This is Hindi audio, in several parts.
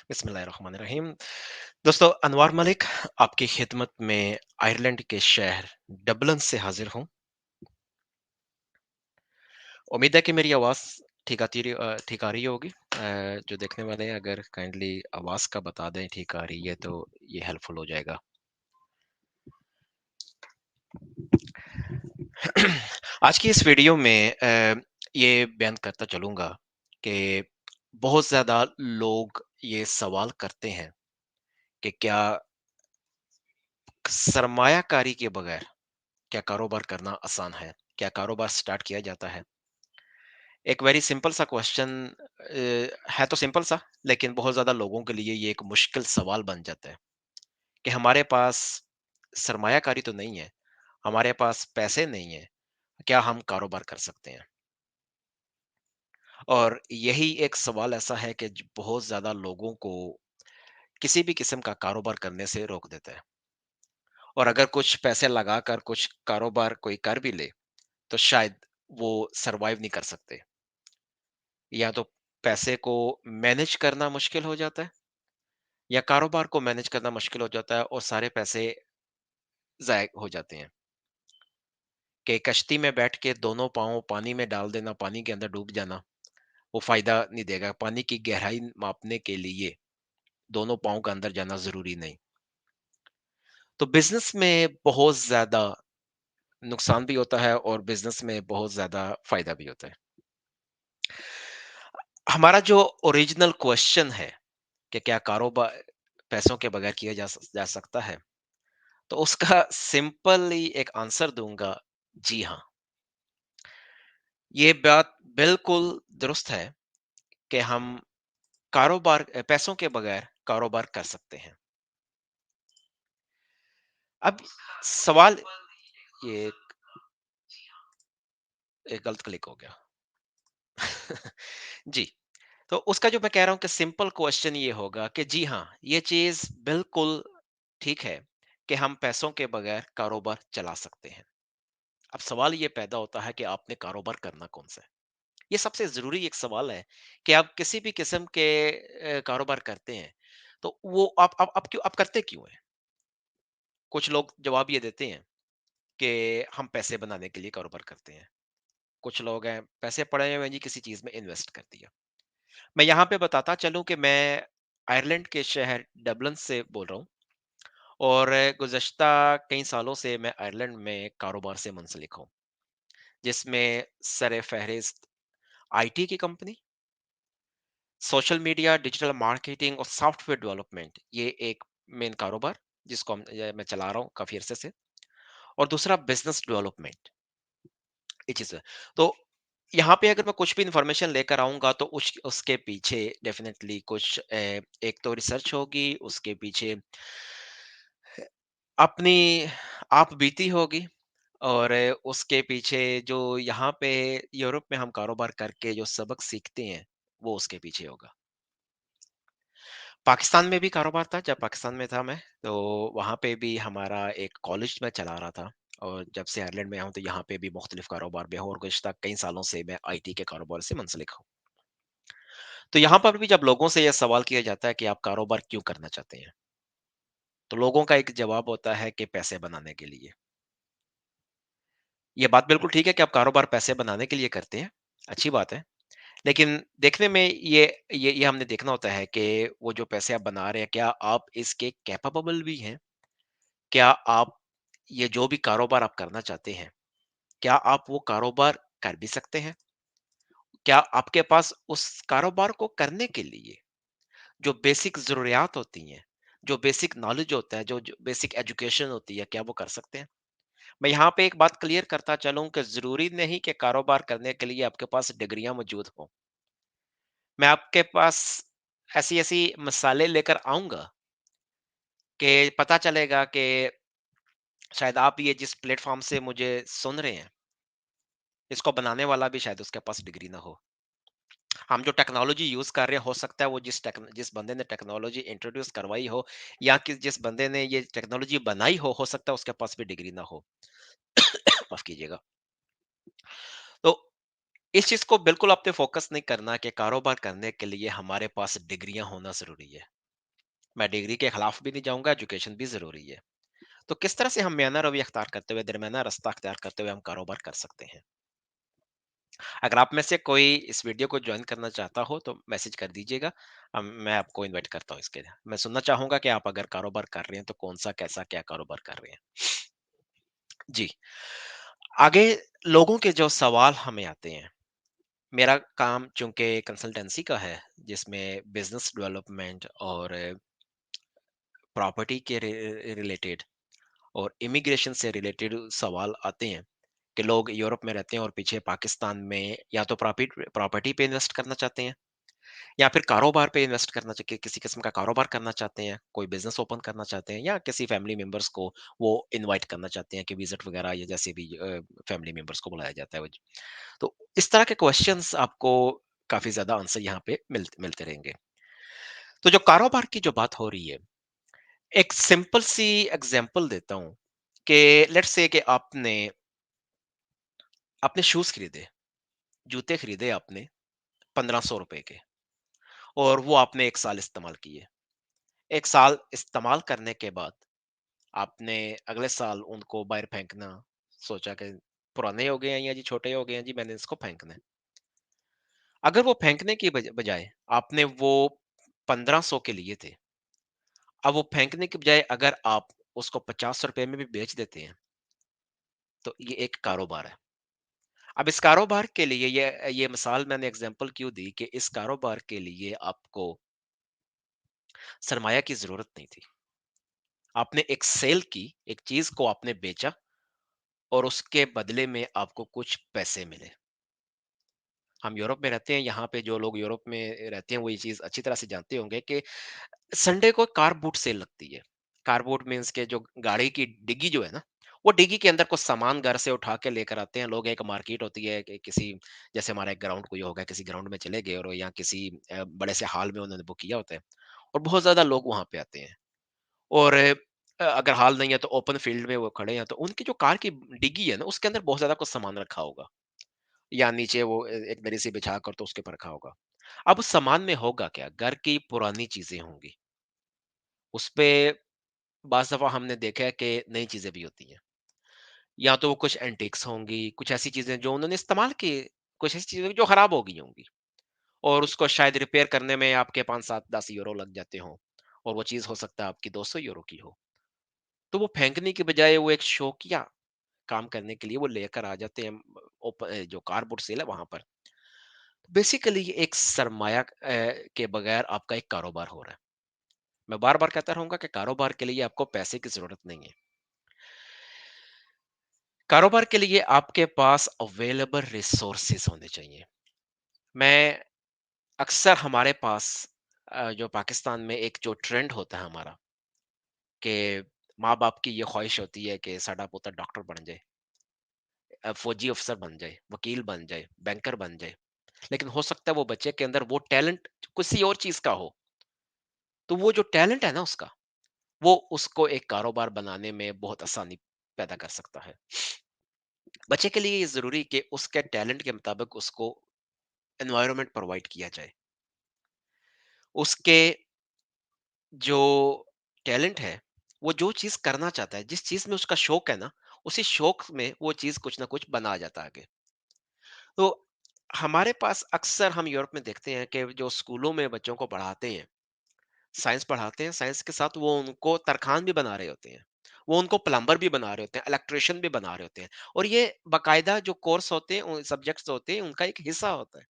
बिस्मिल्लाहिर्रहमानिर्रहीम। दोस्तों, अनवार मलिक आपकी खिदमत में आयरलैंड के शहर डबलिन से हाजिर हूँ। उम्मीद है कि मेरी आवाज़ ठीक आ रही होगी। जो देखने वाले हैं अगर काइंडली आवाज़ का बता दें ठीक आ रही है तो ये हेल्पफुल हो जाएगा। आज की इस वीडियो में ये बयान करता चलूँगा कि बहुत ज़्यादा लोग ये सवाल करते हैं कि क्या सरमायाकारी के बगैर क्या कारोबार करना आसान है? क्या कारोबार स्टार्ट किया जाता है? एक वेरी सिंपल सा क्वेश्चन है तो सिंपल सा, लेकिन बहुत ज़्यादा लोगों के लिए ये एक मुश्किल सवाल बन जाता है कि हमारे पास सरमायाकारी तो नहीं है, हमारे पास पैसे नहीं है, क्या हम कारोबार कर सकते हैं? और यही एक सवाल ऐसा है कि बहुत ज़्यादा लोगों को किसी भी किस्म का कारोबार करने से रोक देता है। और अगर कुछ पैसे लगाकर कुछ कारोबार कोई कर भी ले, तो शायद वो सरवाइव नहीं कर सकते। या तो पैसे को मैनेज करना मुश्किल हो जाता है या कारोबार को मैनेज करना मुश्किल हो जाता है और सारे पैसे ज़ाय हो जाते हैं। कि कश्ती में बैठ के दोनों पाँव पानी में डाल देना, पानी के अंदर डूब जाना, वो फ़ायदा नहीं देगा। पानी की गहराई मापने के लिए दोनों पाँव का अंदर जाना ज़रूरी नहीं। तो बिज़नेस में बहुत ज़्यादा नुकसान भी होता है और बिज़नेस में बहुत ज़्यादा फ़ायदा भी होता है। हमारा जो ओरिजिनल क्वेश्चन है कि क्या कारोबार पैसों के बगैर किया जा सकता है? तो उसका सिंपली एक आंसर दूँगा, जी हाँ। ये बात बिल्कुल दुरुस्त है कि हम पैसों के बगैर कारोबार कर सकते हैं। अब सवाल ये एक गलत क्लिक हो गया। जी, तो उसका जो मैं कह रहा हूँ कि सिंपल क्वेश्चन ये होगा कि जी हाँ, ये चीज़ बिल्कुल ठीक है कि हम पैसों के बगैर कारोबार चला सकते हैं। अब सवाल ये पैदा होता है कि आपने कारोबार करना कौन-सा है? ये सबसे ज़रूरी एक सवाल है कि आप किसी भी किस्म के कारोबार करते हैं, तो वो आप करते क्यों हैं? कुछ लोग जवाब ये देते हैं कि हम पैसे बनाने के लिए कारोबार करते हैं। कुछ लोग हैं, पैसे पड़े हुए हैं जी, किसी चीज़ में इन्वेस्ट कर दिया। मैं यहाँ पे बताता चलूँ कि मैं आयरलैंड के शहर डबलिन से बोल रहा हूँ और गुज़श्ता कई सालों से मैं आयरलैंड में कारोबार से मुंसलिक हूँ, जिसमें सर-ए-फ़हरिस्त आईटी की company, social media, digital marketing और सॉफ्टवेयर डेवलपमेंट, ये एक मेन कारोबार जिसको मैं चला रहा हूँ काफ़ी अरसे से, और दूसरा बिज़नेस डेवलपमेंट, ये चीज़ है। तो यहाँ पे अगर मैं कुछ भी इन्फॉर्मेशन लेकर आऊँगा तो उसके पीछे डेफ़िनेटली कुछ एक तो रिसर्च होगी, उसके पीछे अपनी आप बीती होगी और उसके पीछे जो यहाँ पे यूरोप में हम कारोबार करके जो सबक सीखते हैं, वो उसके पीछे होगा। पाकिस्तान में भी कारोबार था, जब पाकिस्तान में था मैं, तो वहाँ पे भी हमारा एक कॉलेज मैं चला रहा था और जब से आयरलैंड में आया हूँ, तो यहाँ पे भी मुख्तलिफ कारोबार में हूँ और गुज़श्ता कई सालों से मैं आईटी के कारोबार से मुंसलिक हूँ। तो यहाँ पर भी जब लोगों से ये सवाल किया जाता है कि आप कारोबार क्यों करना चाहते हैं? तो लोगों का एक जवाब होता है कि पैसे बनाने के लिए। ये बात बिल्कुल ठीक है कि आप कारोबार पैसे बनाने के लिए करते हैं, अच्छी बात है। लेकिन देखने में ये हमने देखना होता है कि वो जो पैसे आप बना रहे हैं, क्या आप इसके कैपेबल भी हैं? क्या आप ये जो भी कारोबार आप करना चाहते हैं, क्या आप वो कारोबार कर भी सकते हैं? क्या आपके पास उस कारोबार को करने के लिए जो बेसिक ज़रूरियात होती हैं, जो बेसिक नॉलेज होता है, जो बेसिक एजुकेशन होती है, क्या वो कर सकते हैं? मैं यहाँ पे एक बात क्लियर करता चलूँ कि ज़रूरी नहीं कि कारोबार करने के लिए आपके पास डिग्रियाँ मौजूद हों। मैं आपके पास ऐसी-ऐसी मिसालें लेकर आऊँगा कि पता चलेगा कि शायद आप ये जिस प्लेटफ़ॉर्म से मुझे सुन रहे हैं, इसको बनाने वाला भी शायद उसके पास डिग्री ना हो। हम जो टेक्नोलॉज़ी यूज़ कर रहे हैं, हो सकता है वो जिस बंदे ने टेक्नोलॉज़ी इंट्रोड्यूस करवाई हो या कि जिस बंदे ने ये टेक्नोलॉज़ी बनाई हो सकता है उसके पास भी डिग्री ना हो। माफ़ कीजिएगा। तो इस चीज़ को बिल्कुल आपने फ़ोकस नहीं करना कि कारोबार करने के लिए हमारे पास डिग्रियाँ होना ज़रूरी है। मैं डिग्री के खिलाफ भी नहीं जाऊँगा, एजुकेशन भी ज़रूरी है। तो किस तरह से हम म्याना रवैया अख्तियार करते हुए, दरमियाना रास्ता अख्तियार करते हुए हम कारोबार कर सकते हैं? अगर आप में से कोई इस वीडियो को जॉइन करना चाहता हो तो मैसेज कर दीजिएगा। मैं आपको इनवाइट करता हूँ इसके लिए। मैं सुनना चाहूँगा कि आप अगर कारोबार कर रहे हैं तो कौन-सा, कैसा, क्या कारोबार कर रहे हैं? जी। आगे लोगों के जो सवाल हमें आते हैं, मेरा काम चूँकि कंसल्टेंसी का है, जिसमें बिज़नेस डेवलपमेंट और प्रॉपर्टी के रिलेटेड और इमिग्रेशन से रिलेटेड सवाल आते हैं कि लोग यूरोप में रहते हैं और पीछे पाकिस्तान में या तो प्रॉपर्टी पे इन्वेस्ट करना चाहते हैं या फिर कारोबार पे इन्वेस्ट करना चाहिए, किसी किस्म का कारोबार करना चाहते हैं, कोई बिजनेस ओपन करना चाहते हैं या किसी फैमिली मेंबर्स को वो इनवाइट करना चाहते हैं कि विजिट वगैरह या जैसे भी फैमिली मेंबर्स को बुलाया जाता है तो इस तरह के क्वेश्चंस आपको काफी ज्यादा आंसर यहाँ पे मिलते रहेंगे। तो जो कारोबार की जो बात हो रही है, एक सिंपल सी एग्जांपल देता हूँ कि लेट्स से कि आपने अपने शूज खरीदे, जूते खरीदे आपने 1500 रुपए के, और वो आपने 1 साल इस्तेमाल किए। 1 साल इस्तेमाल करने के बाद आपने अगले साल उनको बाहर फेंकना सोचा कि पुराने हो गए हैं या जी छोटे हो गए हैं जी, मैंने इसको फेंकना है। अगर वो फेंकने की बजाय आपने वो 1500 के लिए थे, अब वो फेंकने की बजाय अगर आप उसको 50 रुपए में भी बेच देते हैं, तो ये एक कारोबार है। अब इस कारोबार के लिए ये मिसाल मैंने एग्जांपल क्यों दी कि इस कारोबार के लिए आपको सरमाया की जरूरत नहीं थी। आपने एक सेल की, एक चीज को आपने बेचा और उसके बदले में आपको कुछ पैसे मिले। हम यूरोप में रहते हैं, यहाँ पे जो लोग यूरोप में रहते हैं वो ये चीज़ अच्छी तरह से जानते होंगे कि संडे को कार बूट सेल लगती है। कार बूट मीन्स के जो गाड़ी की डिग्गी जो है ना, वो डिग्गी के अंदर कुछ सामान घर से उठा के लेकर आते हैं लोग। एक मार्केट होती है कि किसी, जैसे हमारा एक ग्राउंड कोई होगा, किसी ग्राउंड में चले गए और या किसी बड़े से हॉल में उन्होंने बुक किया होता है और बहुत ज़्यादा लोग वहाँ पे आते हैं। और अगर हॉल नहीं है तो ओपन फील्ड में वो खड़े हैं, तो उनकी जो कार की डिग्गी है ना, उसके अंदर बहुत ज़्यादा कुछ सामान रखा होगा या नीचे वो एक दरी से बिछा कर तो उसके ऊपर रखा होगा। अब उस सामान में होगा क्या? घर की पुरानी चीज़ें होंगी। उसपे बाज़ दफ़ा हमने देखा है कि नई चीज़ें भी होती हैं। या तो वो कुछ एंटीक्स होंगी, कुछ ऐसी चीज़ें जो उन्होंने इस्तेमाल की, कुछ ऐसी चीज़ें जो खराब हो गई होंगी और उसको शायद रिपेयर करने में आपके 5, 7, 10 यूरो लग जाते हों और वो चीज़ हो सकता है आपकी 200 यूरो की हो। तो वो फेंकने की बजाय वो एक शौकिया काम करने के लिए वो लेकर आ जाते हैं जो कारबोर्ड सेल है वहाँ पर। बेसिकली ये एक सरमाया के बगैर आपका एक कारोबार हो रहा है। मैं बार-बार कहता रहूँगा कि कारोबार के लिए आपको पैसे की ज़रूरत नहीं है। कारोबार के लिए आपके पास अवेलेबल रिसोर्सेज़ होने चाहिए। मैं अक्सर हमारे पास जो पाकिस्तान में एक जो ट्रेंड होता है हमारा कि माँ-बाप की ये ख़्वाहिश होती है कि साडा पुत्तर डॉक्टर बन जाए, फ़ौजी अफ़सर बन जाए, वकील बन जाए, बैंकर बन जाए। लेकिन हो सकता है वो बच्चे के अंदर वो टैलेंट किसी और चीज़ का हो। तो वो जो टैलेंट है ना उसका, वो उसको एक कारोबार बनाने में बहुत आसानी पैदा कर सकता है। बच्चे के लिए ये ज़रूरी कि उसके टैलेंट के मुताबिक उसको एनवायरनमेंट प्रोवाइड किया जाए। उसके जो टैलेंट है, वो जो चीज़ करना चाहता है, जिस चीज़ में उसका शौक है ना, उसी शौक में वो चीज़ कुछ ना कुछ बना जाता है आगे। तो हमारे पास अक्सर हम यूरोप में देखते हैं कि जो स्कूलों में बच्चों को पढ़ाते हैं, साइंस पढ़ाते हैं, साइंस के साथ वो उनको तरखान भी बना रहे होते हैं। वो उनको प्लम्बर भी बना रहे होते हैं, इलेक्ट्रिशियन भी बना रहे होते हैं और ये बाकायदा जो कोर्स होते हैं, सब्जेक्ट्स होते हैं, उनका एक हिस्सा होता है।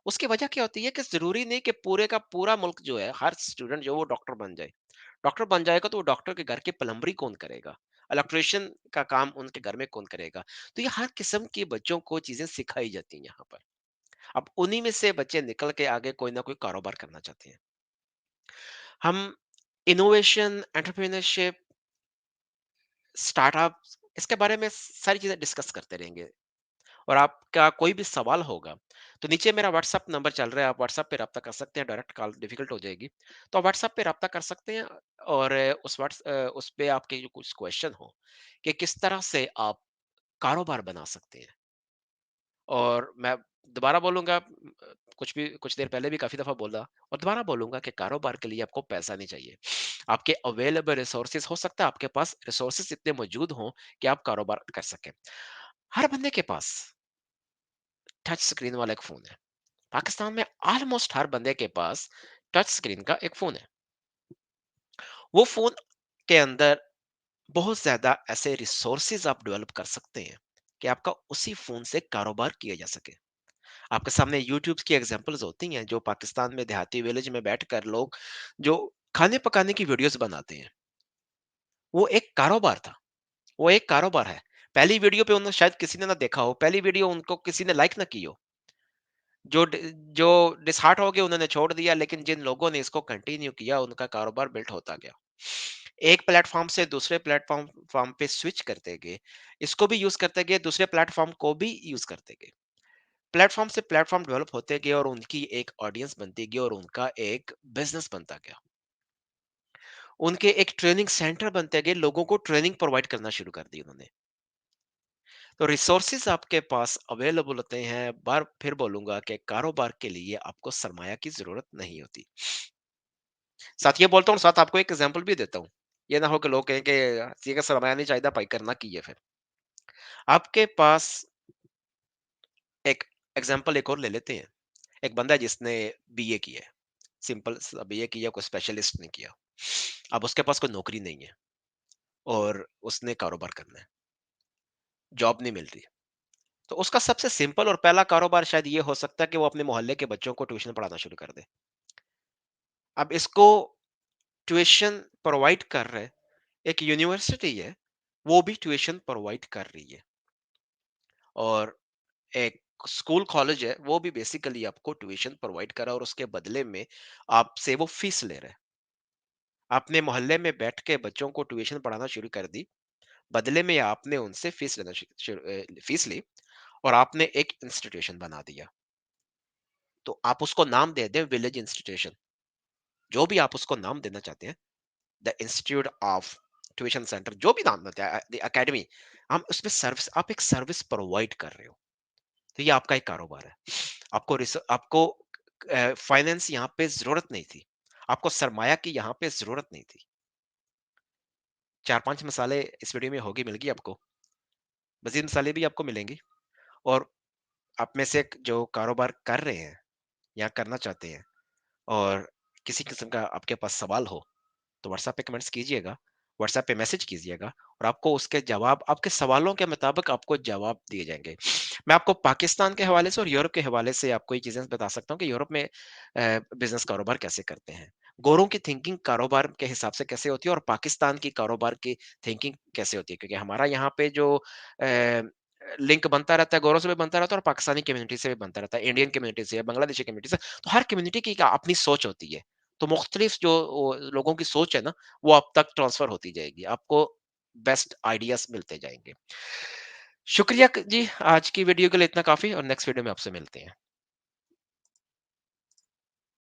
उसकी वजह क्या होती है कि ज़रूरी नहीं कि पूरे का पूरा मुल्क जो है, हर स्टूडेंट जो है वो डॉक्टर बन जाए। डॉक्टर बन जाएगा तो वो डॉक्टर के घर की प्लम्बरी कौन करेगा? इलेक्ट्रिशियन का काम उनके घर में कौन करेगा? तो ये हर किस्म के बच्चों को चीज़ें सिखाई जाती हैं यहाँ पर। अब उन्हीं में से बच्चे निकल के आगे कोई ना कोई कारोबार करना चाहते हैं। हम इनोवेशन, एंटरप्रेन्योरशिप, स्टार्टअप्स इसके बारे में सारी चीज़ें डिस्कस करते रहेंगे और आपका कोई भी सवाल होगा, तो नीचे मेरा व्हाट्सएप नंबर चल रहा है, आप व्हाट्सएप पे राब्ता कर सकते हैं, डायरेक्ट कॉल डिफ़िकल्ट हो जाएगी। तो आप व्हाट्सएप पे राब्ता कर सकते हैं और उस पे आपके जो कुछ क्वेश्चन हो कि किस तरह से आप कारोबार बना सकते हैं। और मैं दोबारा बोलूँगा, कुछ देर पहले भी काफ़ी दफ़ा बोला और दोबारा बोलूँगा कि कारोबार के लिए आपको पैसा नहीं चाहिए। आपके अवेलेबल रिसोर्सेज़, हो सकता है आपके पास रिसोर्सेज़ इतने मौजूद हों कि आप कारोबार कर सकें। हर बंदे के पास टच स्क्रीन वाला एक फ़ोन है। पाकिस्तान में ऑलमोस्ट हर बंदे के पास टच स्क्रीन का एक फ़ोन है। वो फ़ोन के अंदर बहुत ज़्यादा ऐसे रिसोर्सेज़ आप डेवलप कर सकते हैं कि आपका उसी फ़ोन से कारोबार किया जा सके। आपके सामने यूट्यूब की एग्जांपल्स होती हैं, जो पाकिस्तान में देहाती विलेज में बैठकर लोग जो खाने पकाने की वीडियोस बनाते हैं, वो एक कारोबार था, वो एक कारोबार है। पहली वीडियो पे उन्होंने शायद किसी ने ना देखा हो, पहली वीडियो उनको किसी ने लाइक ना की हो, जो जो डिसहार्ट हो गए उन्होंने छोड़ दिया, लेकिन जिन लोगों ने इसको कंटिन्यू किया उनका कारोबार बिल्ट होता गया। एक प्लेटफॉर्म से दूसरे प्लेटफॉर्म फॉर्म पे स्विच करते गए, इसको भी यूज करते गए, दूसरे प्लेटफॉर्म को भी यूज करते गए। प्लेटफॉर्म से प्लेटफॉर्म डेवलप होते गए और उनकी एक ऑडियंस बनती गई और उनका एक बिजनेस बनता गया। उनके एक ट्रेनिंग सेंटर बनते गए, लोगों को ट्रेनिंग प्रोवाइड करना शुरू कर दी उन्होंने। तो रिसोर्सेज आपके पास अवेलेबल होते हैं। बार फिर बोलूंगा कि कारोबार के लिए आपको सरमाया की जरूरत नहीं होती। साथ ये बोलता हूँ, साथ आपको एक एग्जांपल भी देता हूँ। ये ना हो कि लोग कहें कि ये का सरमाया नहीं चाहिए, भाई करना की है फिर। आपके पास एक एग्जांपल एक और ले लेते हैं। एक बंदा है जिसने बीए किया है, सिंपल सा बीए किया, कोई स्पेशलिस्ट नहीं किया। अब उसके पास कोई नौकरी नहीं है और उसने कारोबार करना है, जॉब नहीं मिल रही। तो उसका सबसे सिंपल और पहला कारोबार शायद ये हो सकता है कि वो अपने मोहल्ले के बच्चों को ट्यूशन पढ़ाना शुरू कर दे। अब इसको ट्यूशन प्रोवाइड कर रहे एक यूनिवर्सिटी है, वो भी ट्यूशन प्रोवाइड कर रही है। और एक स्कूल कॉलेज है, वो भी बेसिकली आपको ट्यूशन प्रोवाइड कर रहा है और उसके बदले में आपसे वो फीस ले रहा है। आपने मोहल्ले में बैठ के बच्चों को ट्यूशन पढ़ाना शुरू कर दी, बदले में आपने उनसे फीस ली और आपने एक इंस्टीट्यूशन बना दिया। तो आप उसको नाम दे दें विलेज इंस्टीट्यूशन, जो भी आप उसको नाम देना चाहते हैं, the institute of tuition centre, जो भी नाम देते हैं, द एकेडमी। हम उसमें सर्विस, आप एक सर्विस प्रोवाइड कर रहे हो, तो ये आपका एक कारोबार है। आपको फाइनेंस यहाँ पे जरूरत नहीं थी, आपको सरमाया की यहाँ पे जरूरत नहीं थी। चार पांच मसाले इस वीडियो में होगी, मिल गई आपको, मजीद मसाले भी आपको मिलेंगे। और आप में से जो कारोबार कर रहे हैं या करना चाहते हैं और किसी किस्म का आपके पास सवाल हो, तो व्हाट्सएप पे कमेंट्स कीजिएगा, व्हाट्सएप पे मैसेज कीजिएगा और आपको उसके जवाब, आपके सवालों के मुताबिक आपको जवाब दिए जाएँगे। मैं आपको पाकिस्तान के हवाले से और यूरोप के हवाले से आपको ये चीज़ें बता सकता हूँ कि यूरोप में बिज़नेस कारोबार कैसे करते हैं। गोरों की थिंकिंग कारोबार के हिसाब से कैसे होती है और पाकिस्तान की कारोबार की थिंकिंग कैसे होती है। क्योंकि हमारा यहाँ पे जो लिंक बनता रहता है, गोरों से भी बनता रहता है और पाकिस्तानी कम्युनिटी से भी बनता रहता है, इंडियन कम्युनिटी से, बांग्लादेशी कम्युनिटी से। तो हर कम्युनिटी की एक अपनी सोच होती है। तो मुख्तलिफ जो लोगों की सोच है ना, वो आप तक ट्रांसफर होती जाएगी। आपको बेस्ट आइडियाज़ मिलते जाएँगे। शुक्रिया जी, आज की वीडियो के लिए इतना काफ़ी और नेक्स्ट वीडियो में आपसे मिलते हैं।